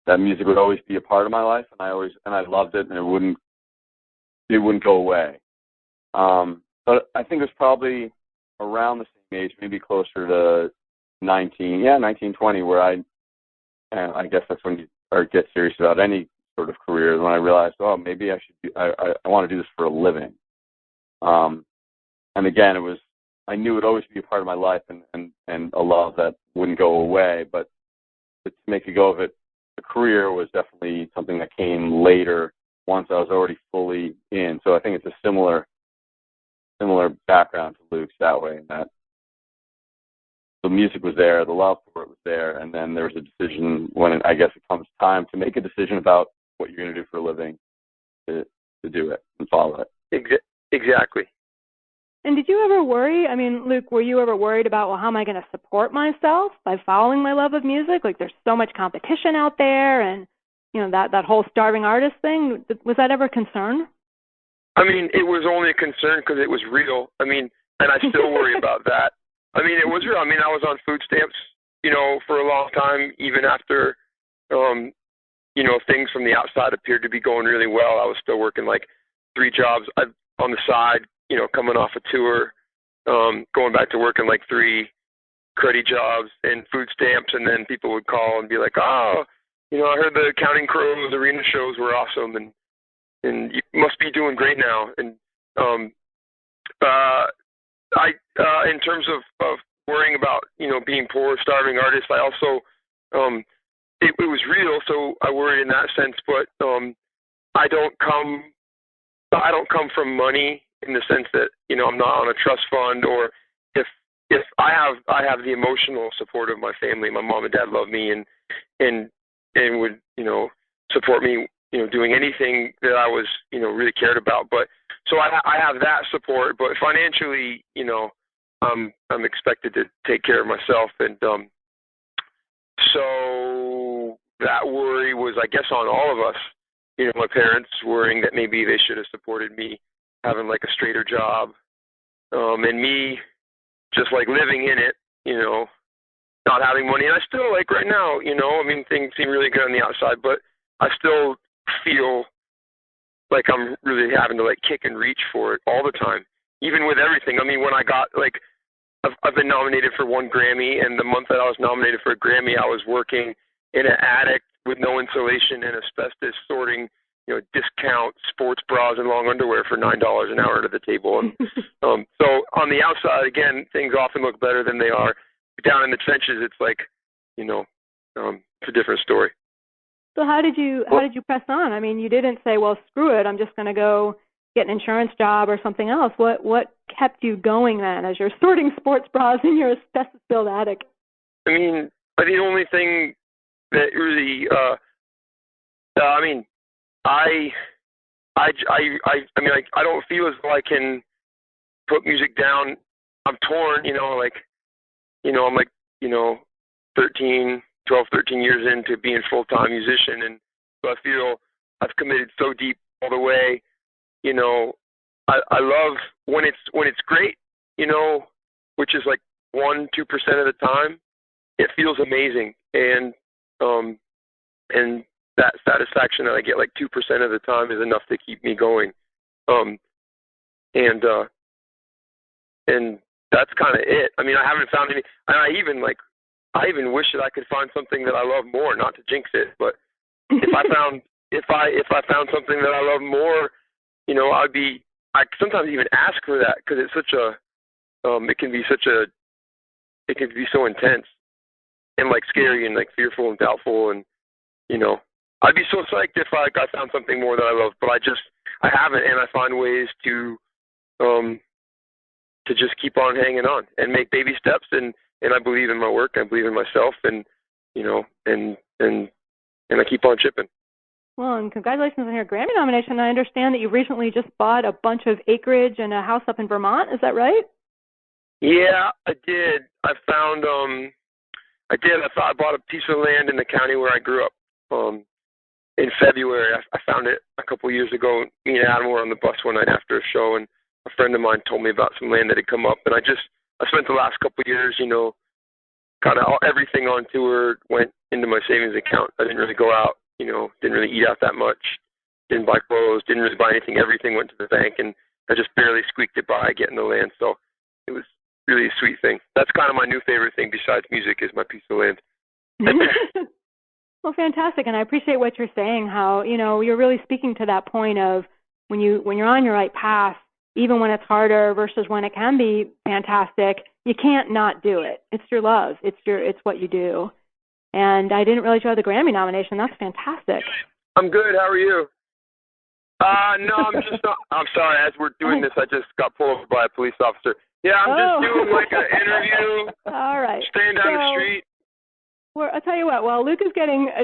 S2: that music would always be a part of my life, and I loved it, and it wouldn't go away. But I think it was probably around the same age, maybe closer to 19, 20, where I guess that's when you get serious about any sort of career when I realized, oh, maybe I should I want to do this for a living. And again, I knew it would always be a part of my life and a love that wouldn't go away, but to make a go of it, the career was definitely something that came later once I was already fully in. So I think it's a similar background to Luke's that way, in that the music was there, the love for it was there, and then there was a decision when I guess it comes time to make a decision about what you're going to do for a living to do it and follow it.
S4: Exactly.
S1: And did you ever worry, I mean, Luke, were you ever worried about, well, how am I going to support myself by following my love of music? Like, there's so much competition out there, and, you know, that whole starving artist thing. Was that ever a concern?
S4: I mean, it was only a concern because it was real. I mean, and I still worry about that. I mean, it was real. I mean, I was on food stamps, you know, for a long time, even after, you know, things from the outside appeared to be going really well. I was still working like 3 jobs on the side, you know, coming off a tour, going back to working like 3 cruddy jobs and food stamps, and then people would call and be like, oh, you know, I heard the Counting Crows arena shows were awesome, and you must be doing great now. And in terms of worrying about, you know, being poor, starving artist, I also, it was real, so I worried in that sense, but I don't come from money in the sense that, you know, I'm not on a trust fund, or if I have the emotional support of my family. My mom and dad love me and would, you know, support me, you know, doing anything that I was, you know, really cared about. But so I have that support, but financially, you know, I'm expected to take care of myself, and so that worry was, I guess, on all of us. You know, my parents worrying that maybe they should have supported me having like a straighter job, and me just like living in it, you know, not having money. And I still, like right now, you know, I mean, things seem really good on the outside, but I still feel like I'm really having to like kick and reach for it all the time, even with everything. I mean, when I got like, I've been nominated for 1 Grammy, and the month that I was nominated for a Grammy, I was working in an attic with no insulation and asbestos, sorting, you know, discount sports bras and long underwear for $9 an hour under the table. And so on the outside, again, things often look better than they are. Down in the trenches, it's like, you know, it's a different story.
S1: So how did you press on? I mean, you didn't say, well, screw it, I'm just going to go get an insurance job or something else. What kept you going then as you're sorting sports bras in your asbestos-filled attic?
S4: I mean, the only thing that really, I mean, I mean, like, I don't feel as though I can put music down. I'm torn, you know, like, you know, I'm like, you know, 12, 13 years into being a full-time musician, and so I feel I've committed so deep all the way. You know, I love when it's great, you know, which is like 1-2% of the time. It feels amazing, and that satisfaction that I get like 2% of the time is enough to keep me going. And that's kind of it. I mean, I haven't found any, and I even wish that I could find something that I love more, not to jinx it, but if I found something that I love more, you know, I sometimes even ask for that, because it's such a, it can be so intense and like scary and like fearful and doubtful, and, you know, I'd be so psyched if I found something more that I love, but I haven't, and I find ways to just keep on hanging on and make baby steps, and I believe in my work, I believe in myself, and, you know, and I keep on chipping.
S1: Well, and congratulations on your Grammy nomination. I understand that you recently just bought a bunch of acreage and a house up in Vermont. Is that right?
S4: Yeah, I did. I bought a piece of land in the county where I grew up in February. I found it a couple of years ago. Me and Adam were on the bus one night after a show, and a friend of mine told me about some land that had come up. And I spent the last couple of years, you know, kind of everything on tour went into my savings account. I didn't really go out, you know, didn't really eat out that much, didn't buy clothes, didn't really buy anything. Everything went to the bank, and I just barely squeaked it by getting the land. So it was really a sweet thing. That's kind of my new favorite thing besides music, is my piece of land.
S1: Well, fantastic, and I appreciate what you're saying. How you're really speaking to that point of when you're on your right path, even when it's harder versus when it can be fantastic, you can't not do it. It's your love. It's what you do. And I didn't realize you had the Grammy nomination. That's fantastic.
S4: I'm good. How are you? No, I'm sorry. As we're doing this, I just got pulled over by a police officer. Yeah, I'm just doing like an interview.
S1: All right.
S4: Staying down the street.
S1: I'll tell you what. While Luke is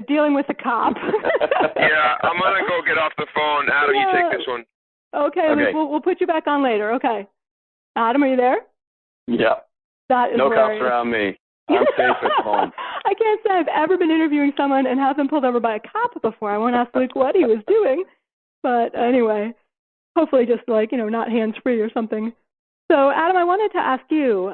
S1: dealing with the cop.
S4: Yeah, I'm gonna go get off the phone. Adam, you take this one.
S1: Okay, Luke, we'll put you back on later. Okay. Adam, are you there?
S5: Yeah.
S1: That is
S5: no
S1: hilarious.
S5: cops around me. I'm safe at home.
S1: I can't say I've ever been interviewing someone and have them pulled over by a cop before. I won't ask Luke what he was doing. But anyway, hopefully just not hands-free or something. So, Adam, I wanted to ask you,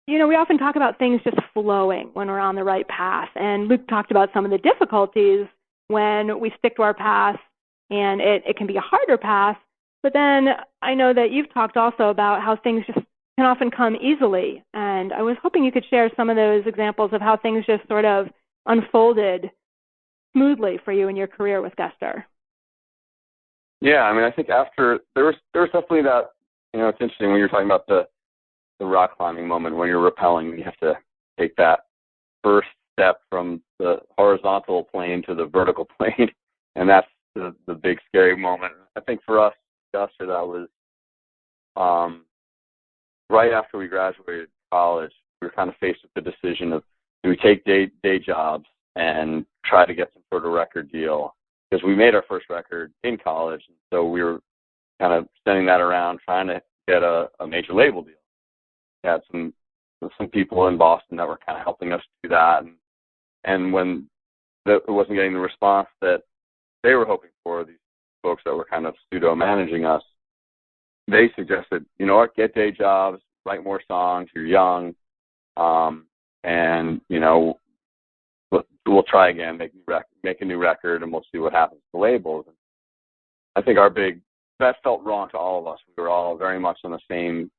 S1: we often talk about things just flowing when we're on the right path. And Luke talked about some of the difficulties when we stick to our path, and it can be a harder path. But then I know that you've talked also about how things just can often come easily. And I was hoping you could share some of those examples of how things just sort of unfolded smoothly for you in your career with Gardner.
S5: Yeah, I mean, I think after there was definitely that. It's interesting when you're talking about the rock climbing moment when you're rappelling. You have to take that first step from the horizontal plane to the vertical plane, and that's the big scary moment. I think for us, Gardner, that was right after we graduated college. We were kind of faced with the decision of, do we take day jobs and try to get some sort of record deal? Because we made our first record in college, and so we were kind of sending that around, trying to get a major label deal. We had some people in Boston that were kind of helping us do that, and when it wasn't getting the response that they were hoping for, these folks that were kind of pseudo-managing us, they suggested, get day jobs, write more songs, you're young, and, we'll try again, make a new record, and we'll see what happens to the labels. And I think that felt wrong to all of us. We were all very much on the same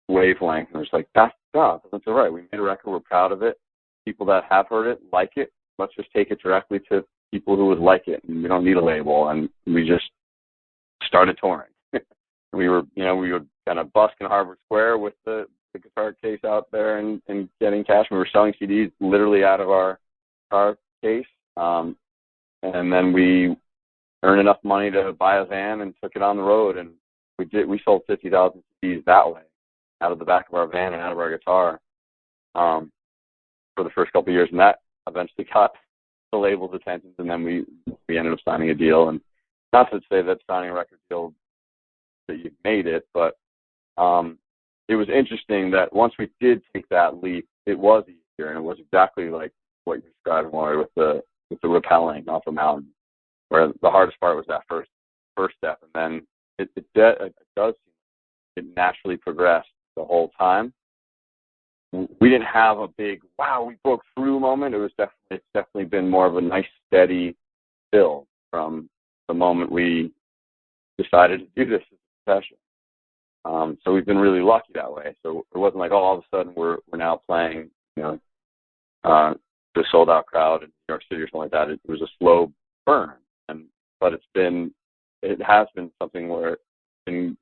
S5: wavelength, and it was like, that's all right. We made a record, we're proud of it. People that have heard it like it. Let's just take it directly to people who would like it, and we don't need a label. And we just started touring. we would kind of busk in Harvard Square with the guitar case out there and getting cash. We were selling CDs literally out of our case, and then we earned enough money to buy a van and took it on the road, and we sold 50,000 CDs that way, out of the back of our van and out of our guitar, for the first couple of years, and that eventually got the label's attention, and then we ended up signing a deal. And not to say that signing a record deal that you made it, but it was interesting that once we did take that leap, it was easier, and it was exactly like what you described, Laurie, with the rappelling off a mountain, where the hardest part was that first step, and then it does it naturally progressed the whole time. We didn't have a big wow, we broke through moment. It's definitely been more of a nice steady build from the moment we decided to do this as a profession. So we've been really lucky that way. So it wasn't like, all of a sudden we're now playing, to a sold out crowd in New York City or something like that. It was a slow burn, but it has been something where it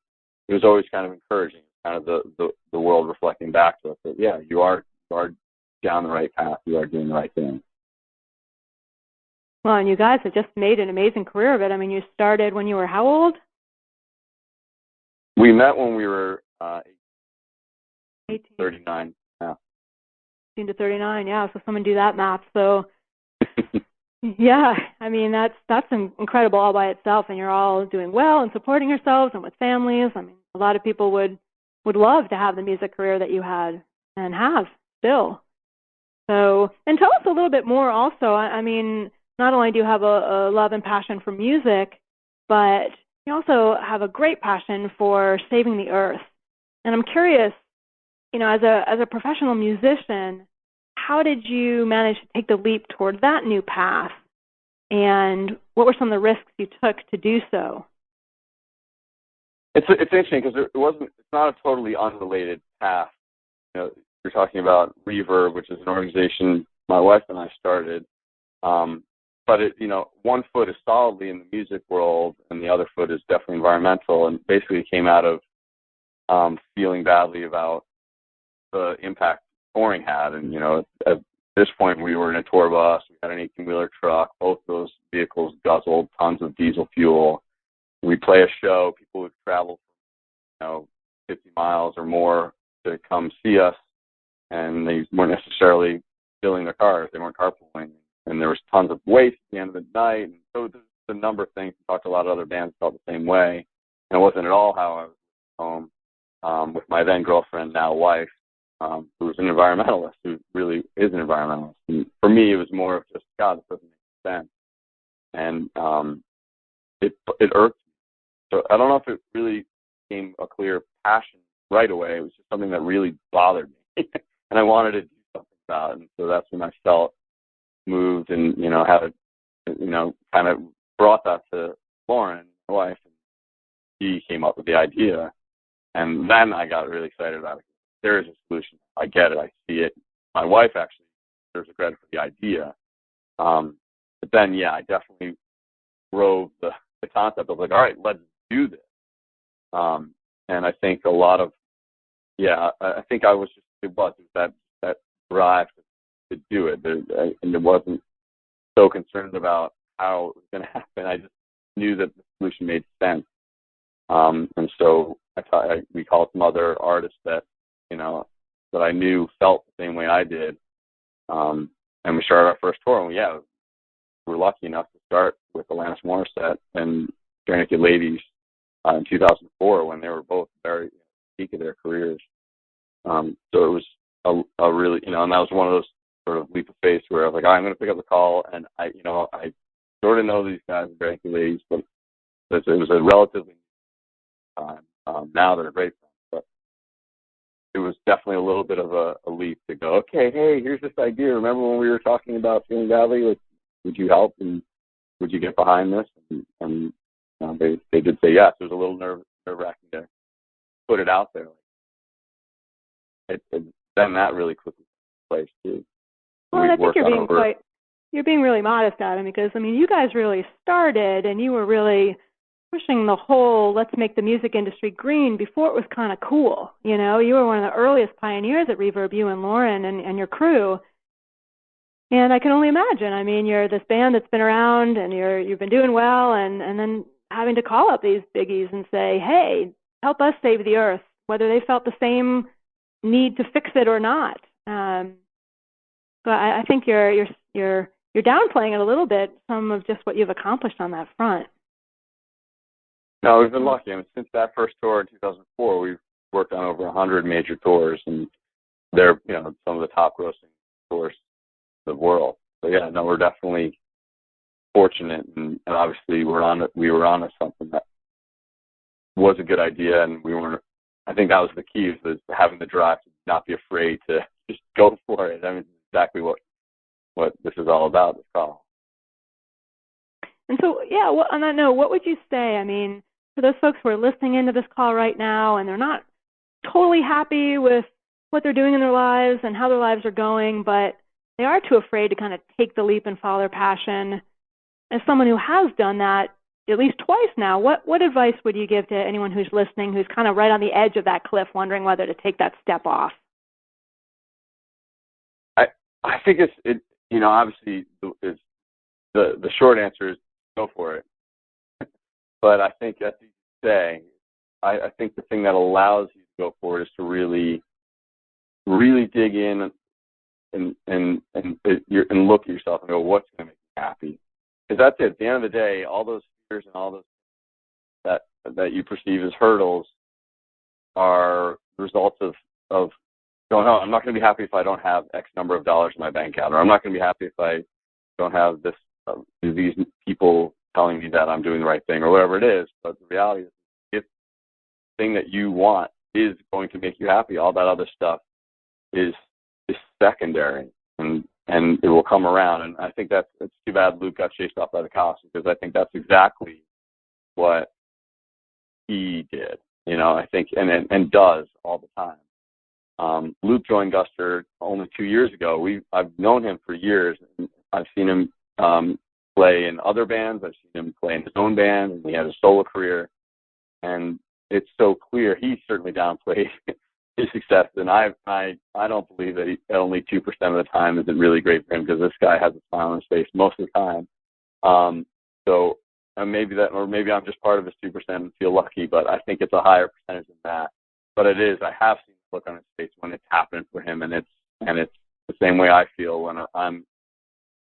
S5: was always kind of encouraging, kind of the world reflecting back to us that, yeah, you are down the right path, you are doing the right thing.
S1: Well, and you guys have just made an amazing career of it. I mean, you started when you were how old?
S5: We met when we were
S1: 18.
S5: 39. Yeah.
S1: 18 to 39, yeah. So someone do that math. So, yeah, I mean, that's incredible all by itself, and you're all doing well and supporting yourselves and with families. I mean, a lot of people would love to have the music career that you had and have still. So, and tell us a little bit more also. I mean, not only do you have a love and passion for music, but you also have a great passion for saving the earth. And I'm curious, as a professional musician, how did you manage to take the leap toward that new path? And what were some of the risks you took to do so?
S5: It's interesting because it's not a totally unrelated path. You're talking about Reverb, which is an organization my wife and I started But one foot is solidly in the music world, and the other foot is definitely environmental. And basically, it came out of feeling badly about the impact touring had. And at this point, we were in a tour bus. We had an 18-wheeler truck. Both those vehicles guzzled tons of diesel fuel. We'd play a show. People would travel, 50 miles or more to come see us, and they weren't necessarily filling their cars. They weren't carpooling. And there was tons of waste at the end of the night. And so there's a number of things. We talked to a lot of other bands felt the same way. And it wasn't at all how I was home with my then girlfriend, now wife, who was an environmentalist, who really is an environmentalist. And for me, it was more of just, God, this doesn't make sense. And it irked me. So I don't know if it really became a clear passion right away. It was just something that really bothered me. And I wanted to do something about it. And so that's when I felt moved and, had, kind of brought that to Lauren, my wife, and she came up with the idea. And then I got really excited about it. There is a solution. I get it. I see it. My wife actually deserves a credit for the idea. But then, I definitely drove the concept of like, all right, let's do this. And I think a lot of, I think I was just, it was that drive to do it. And it wasn't so concerned about how it was going to happen. I just knew that the solution made sense. And so we called some other artists that, that I knew felt the same way I did. And we started our first tour. And we were lucky enough to start with Alanis Morissette and Bare Naked Ladies in 2004 when they were both very peak of their careers. So it was a really, and that was one of those sort of leap of faith where I was like, I'm going to pick up the call. And I sort of know these guys, Bare Naked Ladies, but it was a relatively time. Now they're great friends, but it was definitely a little bit of a leap to go, okay, hey, here's this idea. Remember when we were talking about feeling badly? Like, would you help and would you get behind this? And they did say yes. It was a little nerve-wracking to put it out there. Then that really quickly took place too.
S1: Well, I think you're being really modest, Adam, because you guys really started and you were really pushing the whole let's make the music industry green before it was kind of cool. You were one of the earliest pioneers at Reverb, you and Lauren and your crew. And I can only imagine. You're this band that's been around and you've been doing well, and then having to call up these biggies and say, hey, help us save the earth, whether they felt the same need to fix it or not. So I think you're downplaying it a little bit, some of just what you've accomplished on that front.
S5: No, we've been lucky. Since that first tour in 2004, we've worked on over 100 major tours, and they're some of the top grossing tours in the world. So we're definitely fortunate, and obviously we were on to something that was a good idea, and we weren't. I think that was the key, is having the drive to not be afraid to just go for it. It's exactly what this is all about, this call.
S1: And so, on that note, what would you say? For those folks who are listening into this call right now and they're not totally happy with what they're doing in their lives and how their lives are going, but they are too afraid to kind of take the leap and follow their passion. As someone who has done that at least twice now, what advice would you give to anyone who's listening, who's kind of right on the edge of that cliff, wondering whether to take that step off?
S5: I think obviously the short answer is go for it. But I think, as you say, I think the thing that allows you to go for it is to really, really dig in and look at yourself and go, what's going to make me happy? Because that's it. At the end of the day, all those fears and all those that you perceive as hurdles are results of going, oh, I'm not going to be happy if I don't have X number of dollars in my bank account, or I'm not going to be happy if I don't have this these people telling me that I'm doing the right thing, or whatever it is. But the reality is, if the thing that you want is going to make you happy, all that other stuff is secondary, and it will come around. And I think it's too bad Luke got chased off by the cops, because I think that's exactly what he did. I think and does all the time. Luke joined Guster only 2 years ago. I've known him for years. And I've seen him play in other bands. I've seen him play in his own band, and he had a solo career. And it's so clear he certainly downplayed his success. And I don't believe that only 2% of the time isn't really great for him, because this guy has a smile on his face most of the time. So maybe I'm just part of his 2% and feel lucky, but I think it's a higher percentage than that. But it is. I have seen the look on his face when it's happening for him, and it's the same way I feel when I'm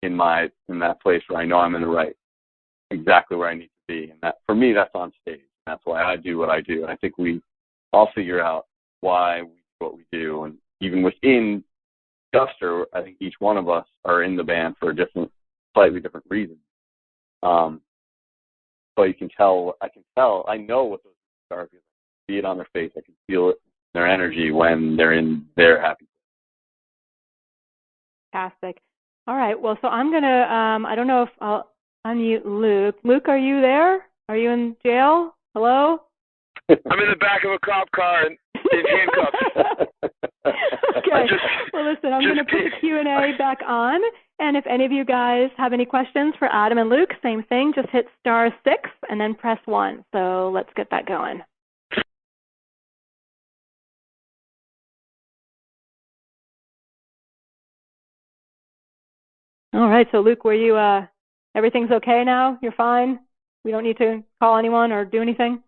S5: in that place where I know I'm in the right, exactly where I need to be. And that, for me, that's on stage. That's why I do what I do. And I think we all figure out why we do what we do. And even within Guster, I think each one of us are in the band for slightly different reasons. But I know what those are. I can see it on their face. I can feel it in their energy when they're in their happy place.
S1: Fantastic. All right. Well, so I'm going to, I don't know if I'll unmute Luke. Luke, are you there? Are you in jail? Hello?
S4: I'm in the back of a cop car and in handcuffs.
S1: Okay. Well, listen, I'm going to put the Q&A back on. And if any of you guys have any questions for Adam and Luke, same thing. Just hit *6 and then press 1. So let's get that going. All right. So, Luke, were you, everything's okay now? You're fine? We don't need to call anyone or do anything?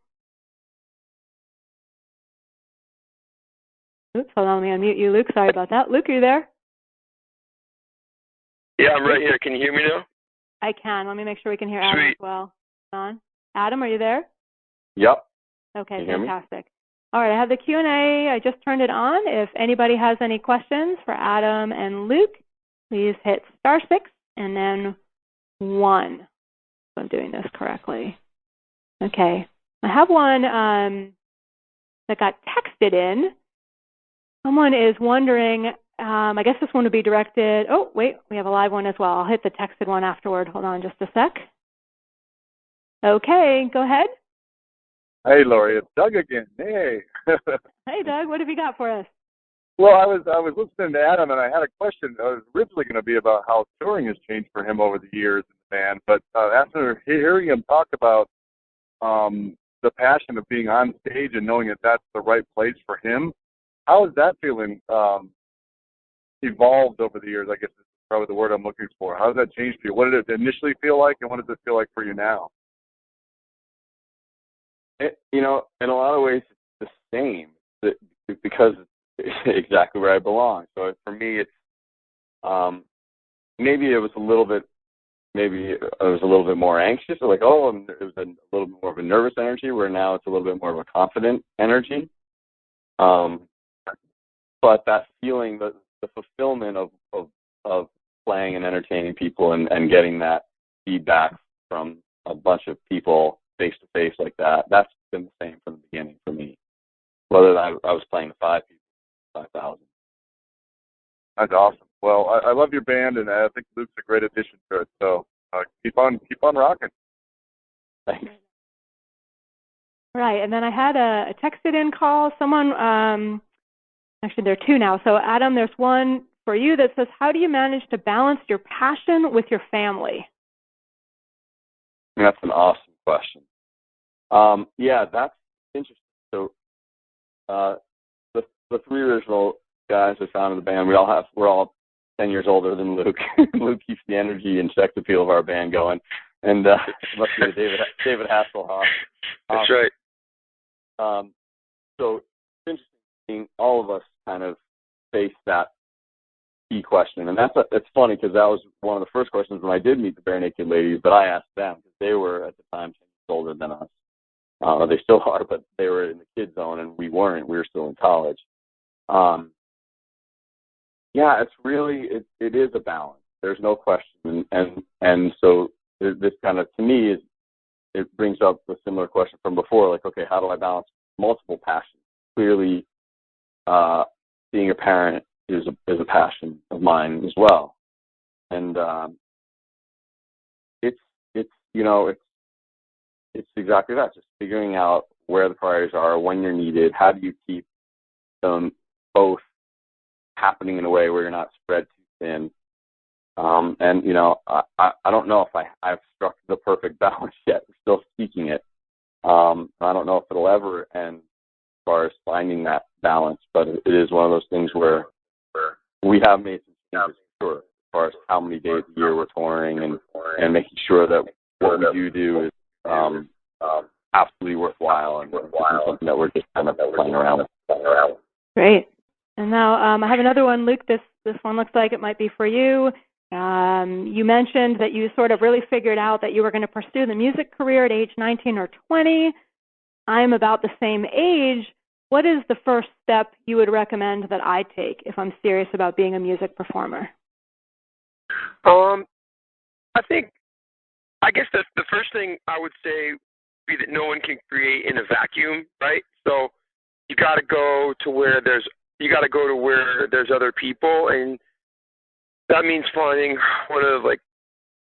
S1: Oops, hold on, let me unmute you, Luke. Sorry about that. Luke, are you there?
S4: Yeah, I'm right here. Can you hear me now?
S1: I can. Let me make sure we can hear Adam as well. On. Adam, are you there?
S5: Yep.
S1: Okay,
S5: can you hear me?
S1: fantastic. All right, I have the Q&A. I just turned it on. If anybody has any questions for Adam and Luke, please hit *6 and then 1. If I'm doing this correctly. Okay. I have one that got texted in. Someone is wondering, I guess this one would be directed. Oh, wait, we have a live one as well. I'll hit the texted one afterward. Hold on just a sec. Okay, go ahead.
S2: Hey, Laurie, it's Doug again. Hey.
S1: Hey, Doug, what have you got for us?
S2: Well, I was listening to Adam, and I had a question. It was originally going to be about how touring has changed for him over the years in the band, but after hearing him talk about the passion of being on stage and knowing that that's the right place for him, how has that feeling evolved over the years? I guess is probably the word I'm looking for. How has that changed for you? What did it initially feel like, and what does it feel like for you now?
S5: In a lot of ways, it's the same because it's exactly where I belong. So for me, it's maybe I was a little bit more anxious, or like, it was a little bit more of a nervous energy, where now it's a little bit more of a confident energy. But that feeling, the fulfillment of playing and entertaining people and getting that feedback from a bunch of people face to face like that's been the same from the beginning for me. Whether I was playing to 5 people, 5,000.
S2: That's awesome. Well, I love your band, and I think Luke's a great addition to it. So keep on rocking.
S5: Thanks.
S1: Right, and then I had a texted-in call. Someone, actually there are 2 now. So, Adam, there's one for you that says, how do you manage to balance your passion with your family?
S5: That's an awesome question. Yeah, that's interesting. So the 3 original guys I found in the band, we're all 10 years older than Luke. Luke keeps the energy and sex appeal of our band going. And must be David Hasselhoff.
S4: That's right.
S5: So it's interesting seeing all of us kind of face that key question. And it's funny because that was one of the first questions when I did meet the Bare Naked Ladies, but I asked them because they were at the time 10 years older than us. They still are, but they were in the kid zone and we weren't. We were still in college. Yeah, it's really, it is a balance. There's no question. And so this kind of, to me, it brings up a similar question from before, like, okay, how do I balance multiple passions? Clearly, being a parent is a passion of mine as well. And it's exactly that, just figuring out where the priorities are, when you're needed, how do you keep them both happening in a way where you're not spread too thin. And, you know, I don't know if I've struck the perfect balance yet. I'm still seeking it. I don't know if it'll ever end as far as finding that balance, but it is one of those things where we have made some changes, sure, as far as how many days a year we're touring and making sure that what we do is absolutely worthwhile and something that we're just kind of playing around with.
S1: Great. And now I have another one, Luke. This one looks like it might be for you. You mentioned that you sort of really figured out that you were going to pursue the music career at age 19 or 20. I'm about the same age. What is the first step you would recommend that I take if I'm serious about being a music performer?
S4: I guess the first thing I would say would be that no one can create in a vacuum, right? So you got to go to where there's other people, and that means finding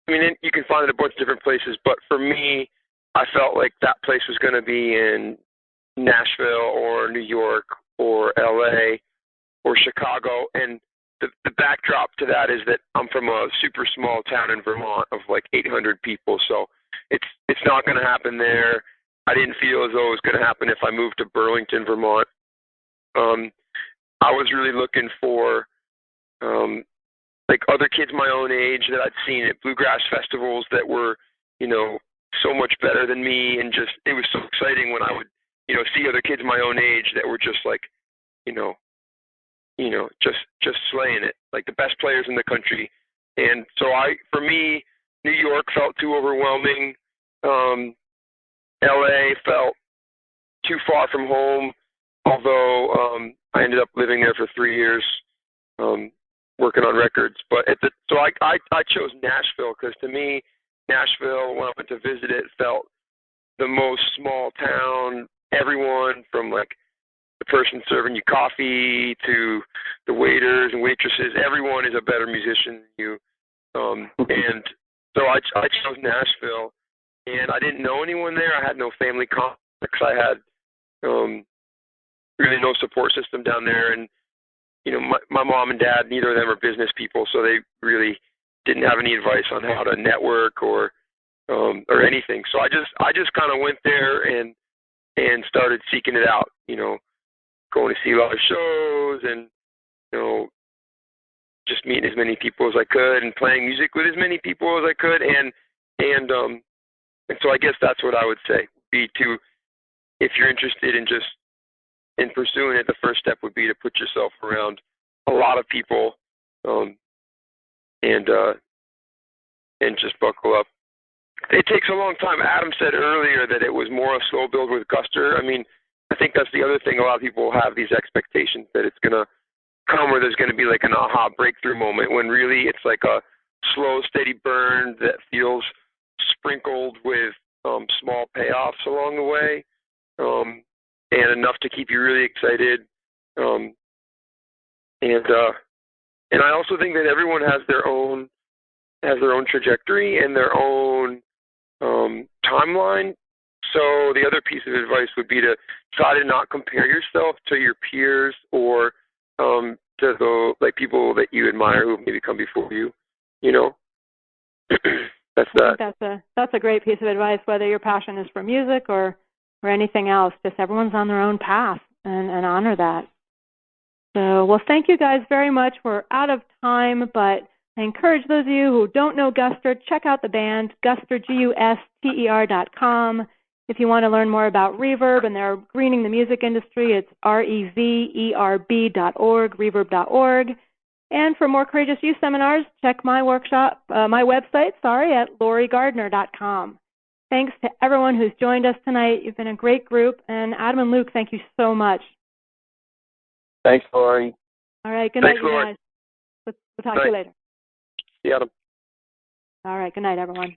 S4: you can find it a bunch of different places, but for me, I felt like that place was going to be in Nashville or New York or LA or Chicago, and the backdrop to that is that I'm from a super small town in Vermont of like 800 people, so it's not going to happen there. I didn't feel as though it was going to happen if I moved to Burlington, Vermont. I was really looking for like other kids my own age that I'd seen at bluegrass festivals that were, you know, so much better than me, and just it was so exciting when I would, you know, see other kids my own age that were just like, just slaying it, like the best players in the country. And so for me, New York felt too overwhelming. LA felt too far from home, although I ended up living there for 3 years, working on records. But so I chose Nashville because to me, Nashville, when I went to visit it, felt the most small town. Everyone from like the person serving you coffee to the waiters and waitresses, everyone is a better musician than you. And so I chose Nashville, and I didn't know anyone there. I had no family contacts. I had really no support system down there, and you know, my mom and dad, neither of them are business people, so they really didn't have any advice on how to network or anything. So I just kind of went there and started seeking it out. You know, going to see a lot of shows and you know, just meeting as many people as I could and playing music with as many people as I could, and so I guess that's what I would say. Be to, if you're interested in pursuing it, the first step would be to put yourself around a lot of people, and just buckle up. It takes a long time. Adam said earlier that it was more a slow build with Guster. I mean, I think that's the other thing. A lot of people have these expectations that it's going to come where there's going to be like an aha breakthrough moment, when really it's like a slow, steady burn that feels sprinkled with small payoffs along the way, and enough to keep you really excited. And I also think that everyone has their own trajectory and their own timeline. So the other piece of advice would be to try to not compare yourself to your peers or to the like people that you admire who maybe come before you. You know, that's that.
S1: That's a great piece of advice. Whether your passion is for music or anything else, just everyone's on their own path, and honor that. So, well, thank you guys very much. We're out of time, but I encourage those of you who don't know Guster, check out the band, Guster, GUSTER.com. If you want to learn more about Reverb and they're greening the music industry, it's REVERB.org, reverb.org. And for more Courageous Youth seminars, check my website, at lauriegardner.com. Thanks to everyone who's joined us tonight. You've been a great group. And Adam and Luke, thank you so much.
S5: Thanks, Laurie.
S1: All right. Good night,
S4: Thanks, Laurie.
S1: guys. We'll talk to you later.
S4: See you, Adam.
S1: All right. Good night, everyone.